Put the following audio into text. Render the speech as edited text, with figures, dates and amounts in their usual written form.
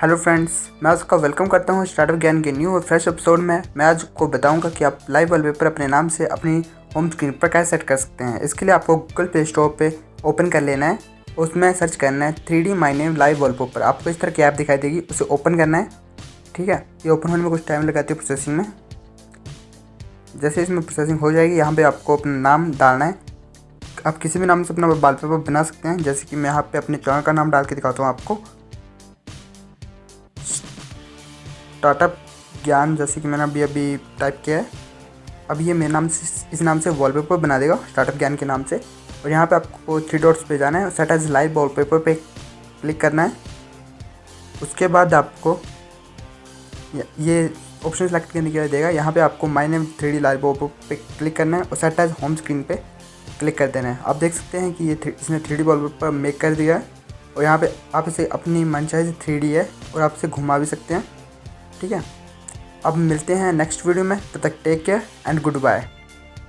Hello friends, मैं आपका welcome करता हूँ स्टार्टअप ज्ञान के न्यू और फ्रेश एपिसोड में। मैं आज को बताऊंगा कि आप लाइव वॉलपेपर अपने नाम से अपनी होम स्क्रीन पर कैसे सेट कर सकते हैं। इसके लिए आपको गूगल प्ले स्टोर पे ओपन कर लेना है, उसमें सर्च करना है 3D my name live wallpaper. आपको इस तरह की ऐप दिखाई देगी, उसे ओपन करना है। ठीक है, ये ओपन होने में कुछ टाइम लगाती है प्रोसेसिंग में। जैसे इसमें प्रोसेसिंग हो जाएगी, यहाँ पर आपको अपना नाम डालना है। आप किसी भी नाम से अपना वॉलपेपर बना सकते हैं, जैसे कि मैं यहाँ पर अपने चैनल का नाम डाल के दिखाता हूँ आपको, स्टार्टअप ज्ञान, जैसे कि मैंने अभी टाइप किया है। अब ये मेरे नाम से, इस नाम से वॉलपेपर बना देगा स्टार्टअप ज्ञान के नाम से। और यहाँ पे आपको 3 डॉट्स पे जाना है, सेट एज लाइव वॉलपेपर पे क्लिक करना है। उसके बाद आपको ये ऑप्शन सेलेक्ट करने के लिए देगा। यहाँ पे आपको my name 3D live wallpaper पे क्लिक करना है और सेट एज होम स्क्रीन पे क्लिक कर देना है। आप देख सकते हैं कि ये इसने 3D वॉलपेपर मेक कर दिया है। और यहाँ पे आप इसे अपनी मनचाही से 3D है और आप इसे घुमा भी सकते हैं। ठीक है, अब मिलते हैं नेक्स्ट वीडियो में। तब तक take care and good bye.